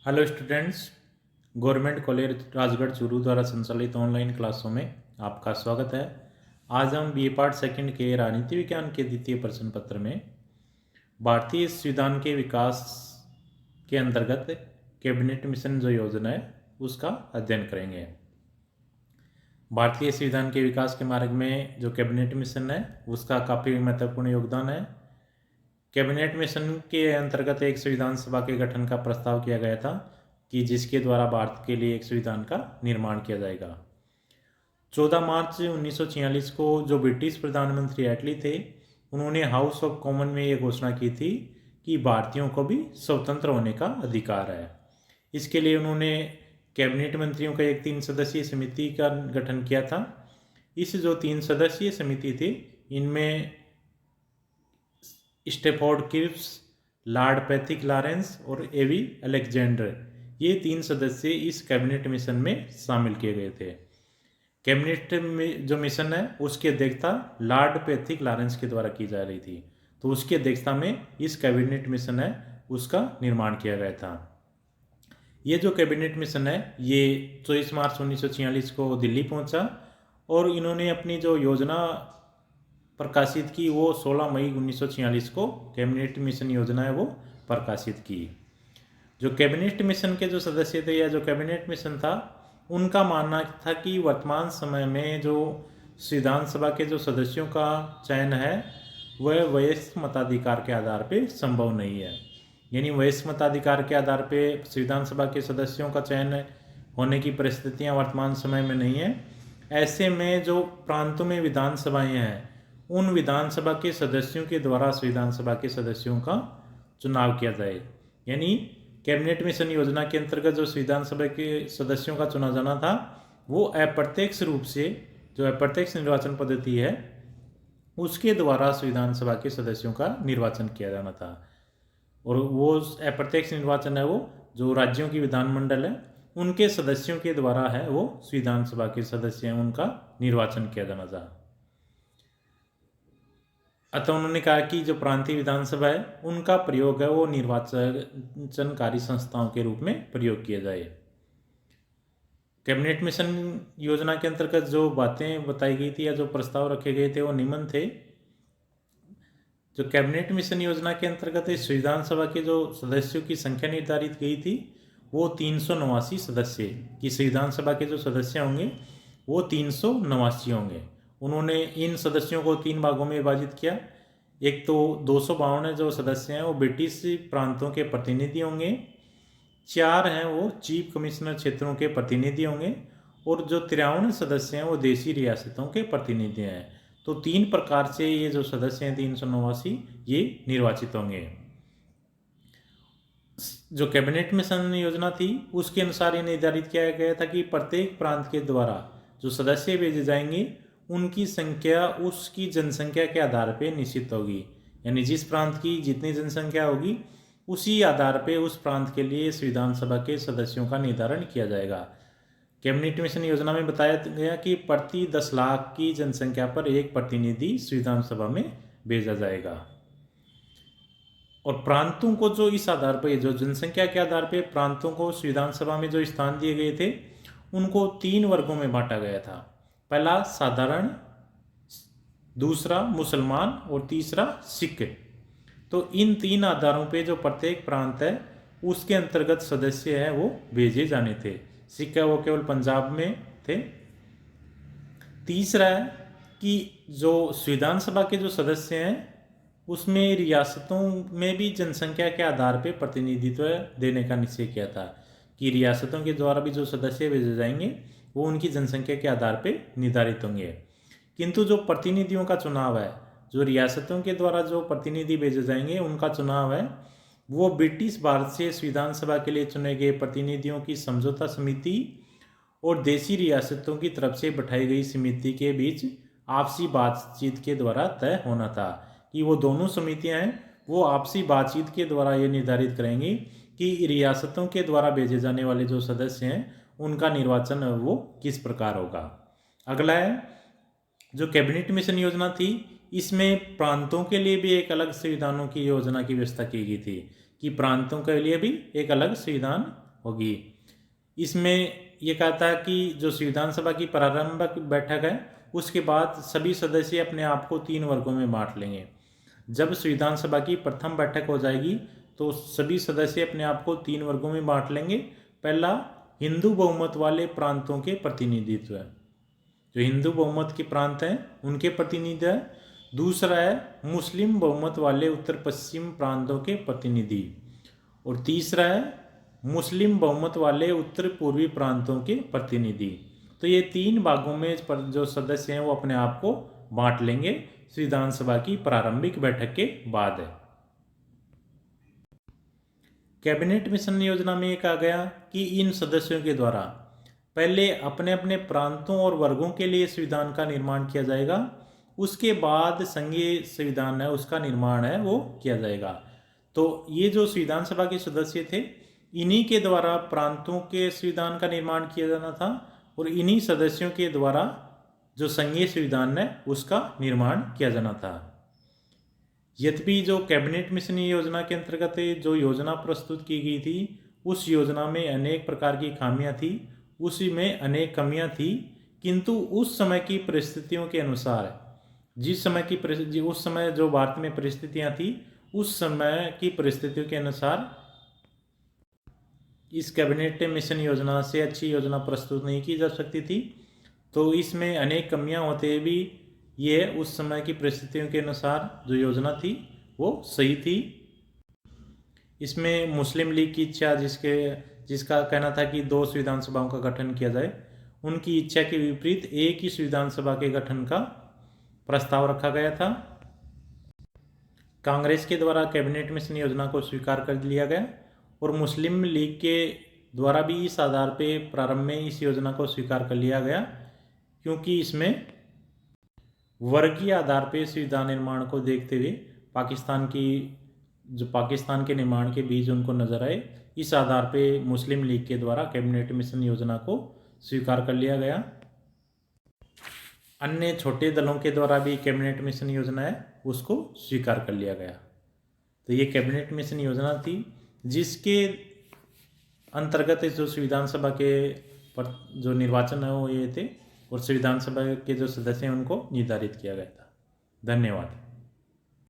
Hello students, government college Rajgarh Churu द्वारा संचालित online क्लासों में आपका स्वागत है। आज हम बीए पार्ट सेकंड के राजनीति विज्ञान के द्वितीय प्रश्न पत्र में भारतीय संविधान के विकास के अंतर्गत कैबिनेट मिशन जो योजना है उसका अध्ययन करेंगे। भारतीय संविधान के विकास के मार्ग में जो कैबिनेट मिशन है उसका काफ़ी महत्वपूर्ण योगदान है। कैबिनेट मिशन के अंतर्गत एक संविधान सभा के गठन का प्रस्ताव किया गया था कि जिसके द्वारा भारत के लिए एक संविधान का निर्माण किया जाएगा। 14 मार्च 1946 को जो ब्रिटिश प्रधानमंत्री एटली थे उन्होंने हाउस ऑफ कॉमन में ये घोषणा की थी कि भारतीयों को भी स्वतंत्र होने का अधिकार है। इसके लिए उन्होंने कैबिनेट मंत्रियों का एक 3 सदस्यीय समिति का गठन किया था। इस जो 3 सदस्यीय समिति थी इनमें Stafford Cripps, Lord Pethick Lawrence और एवी अलेक्जेंडर ये 3 सदस्य इस कैबिनेट मिशन में शामिल किए गए थे। कैबिनेट में जो मिशन है उसकी अध्यक्षता लॉर्ड पैथिक लॉरेंस के द्वारा की जा रही थी, तो उसकी अध्यक्षता में इस कैबिनेट मिशन है उसका निर्माण किया गया था। ये जो कैबिनेट मिशन है ये 24 मार्च 1946 को दिल्ली पहुंचा और इन्होंने अपनी जो योजना प्रकाशित की वो 16 मई 1946 को कैबिनेट मिशन योजना है वो प्रकाशित की। जो कैबिनेट मिशन के जो सदस्य थे या जो कैबिनेट मिशन था उनका मानना था कि वर्तमान समय में जो संविधान सभा के जो सदस्यों का चयन है वह वयस्क मताधिकार के आधार पर संभव नहीं है। यानी वयस्क मताधिकार के आधार पर संविधान सभा के सदस्यों का चयन होने की परिस्थितियां वर्तमान समय में नहीं है। ऐसे में जो प्रांतों में विधानसभाएं हैं उन विधानसभा के सदस्यों के द्वारा संविधान सभा के सदस्यों का चुनाव किया जाए। यानी कैबिनेट मिशन योजना के अंतर्गत जो संविधान सभा के सदस्यों का चुना जाना था वो अप्रत्यक्ष रूप से जो अप्रत्यक्ष निर्वाचन पद्धति है उसके द्वारा संविधान सभा के सदस्यों का निर्वाचन किया जाना था। और वो अप्रत्यक्ष निर्वाचन है वो जो राज्यों की विधानमंडल है उनके सदस्यों के द्वारा है वो संविधान सभा के सदस्य हैं उनका निर्वाचन किया जाना था। अतः उन्होंने कहा कि जो प्रांतीय विधानसभा है उनका प्रयोग है वो निर्वाचनकारी संस्थाओं के रूप में प्रयोग किया जाए। कैबिनेट मिशन योजना के अंतर्गत जो बातें बताई गई थी या जो प्रस्ताव रखे गए थे वो निम्न थे। जो कैबिनेट मिशन योजना के अंतर्गत संविधान सभा के जो सदस्यों की संख्या निर्धारित गई थी वो 389 सदस्य की संविधान सभा के जो सदस्य होंगे वो 389 होंगे। उन्होंने इन सदस्यों को 3 भागों में विभाजित किया। एक तो 252 जो सदस्य हैं वो ब्रिटिश प्रांतों के प्रतिनिधि होंगे, 4 हैं वो चीफ कमिश्नर क्षेत्रों के प्रतिनिधि होंगे और जो 53 सदस्य हैं वो देशी रियासतों के प्रतिनिधि हैं। तो 3 प्रकार से ये जो सदस्य हैं 389 ये निर्वाचित होंगे। जो कैबिनेट मिशन योजना थी उसके अनुसार ये निर्धारित किया गया था कि प्रत्येक प्रांत के द्वारा जो सदस्य भेजे जाएंगे उनकी संख्या उसकी जनसंख्या के आधार पर निश्चित होगी। यानी जिस प्रांत की जितनी जनसंख्या होगी उसी आधार पर उस प्रांत के लिए संविधान सभा के सदस्यों का निर्धारण किया जाएगा। कैबिनेट मिशन योजना में बताया गया कि प्रति 10 लाख की जनसंख्या पर एक प्रतिनिधि संविधान सभा में भेजा जाएगा। और प्रांतों को जो इस आधार पर जो जनसंख्या के आधार पर प्रांतों को संविधान सभा में जो स्थान दिए गए थे उनको 3 वर्गों में बांटा गया था। पहला साधारण, दूसरा मुसलमान और तीसरा सिख। तो इन 3 आधारों पे जो प्रत्येक प्रांत है उसके अंतर्गत सदस्य है वो भेजे जाने थे। सिख है वो केवल पंजाब में थे। तीसरा है कि जो संविधान सभा के जो सदस्य हैं उसमें रियासतों में भी जनसंख्या के आधार पे प्रतिनिधित्व देने का निश्चय किया था कि रियासतों के द्वारा भी जो सदस्य भेजे जाएंगे वो उनकी जनसंख्या के आधार पर निर्धारित होंगे। किंतु जो प्रतिनिधियों का चुनाव है, जो रियासतों के द्वारा जो प्रतिनिधि भेजे जाएंगे उनका चुनाव है वो ब्रिटिश भारत से संविधान सभा के लिए चुने गए प्रतिनिधियों की समझौता समिति और देशी रियासतों की तरफ से बैठाई गई समिति के बीच आपसी बातचीत के द्वारा तय होना था। कि वो दोनों समितियां हैं वो आपसी बातचीत के द्वारा ये निर्धारित करेंगी कि रियासतों के द्वारा भेजे जाने वाले जो सदस्य हैं उनका निर्वाचन वो किस प्रकार होगा। अगला है जो कैबिनेट मिशन योजना थी इसमें प्रांतों के लिए भी एक अलग संविधानों की योजना की व्यवस्था की गई थी कि प्रांतों के लिए भी एक अलग संविधान होगी। इसमें ये कहा था कि जो संविधान सभा की प्रारंभिक बैठक है उसके बाद सभी सदस्य अपने आप को 3 वर्गों में बांट लेंगे। जब संविधान सभा की प्रथम बैठक हो जाएगी तो सभी सदस्य अपने आप को 3 वर्गों में बांट लेंगे। पहला, हिंदू बहुमत वाले प्रांतों के प्रतिनिधित्व है, जो हिंदू बहुमत के प्रांत हैं उनके प्रतिनिधि है। दूसरा है मुस्लिम बहुमत वाले उत्तर पश्चिम प्रांतों के प्रतिनिधि, और तीसरा है मुस्लिम बहुमत वाले उत्तर पूर्वी प्रांतों के प्रतिनिधि। तो ये 3 भागों में जो सदस्य हैं वो अपने आप को बांट लेंगे संविधान सभा की प्रारंभिक बैठक के बाद है। कैबिनेट मिशन योजना में कहा गया कि इन सदस्यों के द्वारा पहले अपने अपने प्रांतों और वर्गों के लिए संविधान का निर्माण किया जाएगा, उसके बाद संघीय संविधान है उसका निर्माण है वो किया जाएगा। तो ये जो संविधान सभा के सदस्य थे इन्हीं के द्वारा प्रांतों के संविधान का निर्माण किया जाना था, और इन्हीं सदस्यों के द्वारा जो संघीय संविधान है उसका निर्माण किया जाना था। यद्यपि जो कैबिनेट मिशन योजना के अंतर्गत जो योजना प्रस्तुत की गई थी उस योजना में अनेक प्रकार की खामियां थी, उसी में अनेक कमियां थी, किंतु उस समय की परिस्थितियों के अनुसार उस समय जो भारत में परिस्थितियां थी उस समय की परिस्थितियों के अनुसार इस कैबिनेट मिशन योजना से अच्छी योजना प्रस्तुत नहीं की जा सकती थी। तो इसमें अनेक कमियां होते भी ये उस समय की परिस्थितियों के अनुसार जो योजना थी वो सही थी। इसमें मुस्लिम लीग की इच्छा जिसका कहना था कि 2 संविधान सभाओं का गठन किया जाए, उनकी इच्छा के विपरीत एक ही संविधान सभा के गठन का प्रस्ताव रखा गया था। कांग्रेस के द्वारा कैबिनेट मिशन योजना को स्वीकार कर लिया गया, और मुस्लिम लीग के द्वारा भी इस आधार पे प्रारंभ में इस योजना को स्वीकार कर लिया गया, क्योंकि इसमें वर्गीय आधार पे संविधान निर्माण को देखते हुए पाकिस्तान के निर्माण के बीज उनको नजर आए, इस आधार पे मुस्लिम लीग के द्वारा कैबिनेट मिशन योजना को स्वीकार कर लिया गया। अन्य छोटे दलों के द्वारा भी कैबिनेट मिशन योजना है उसको स्वीकार कर लिया गया। तो ये कैबिनेट मिशन योजना थी जिसके अंतर्गत जो संविधान सभा के जो निर्वाचन है वो ये थे, और संविधान सभा के जो सदस्य हैं उनको निर्धारित किया गया था। धन्यवाद।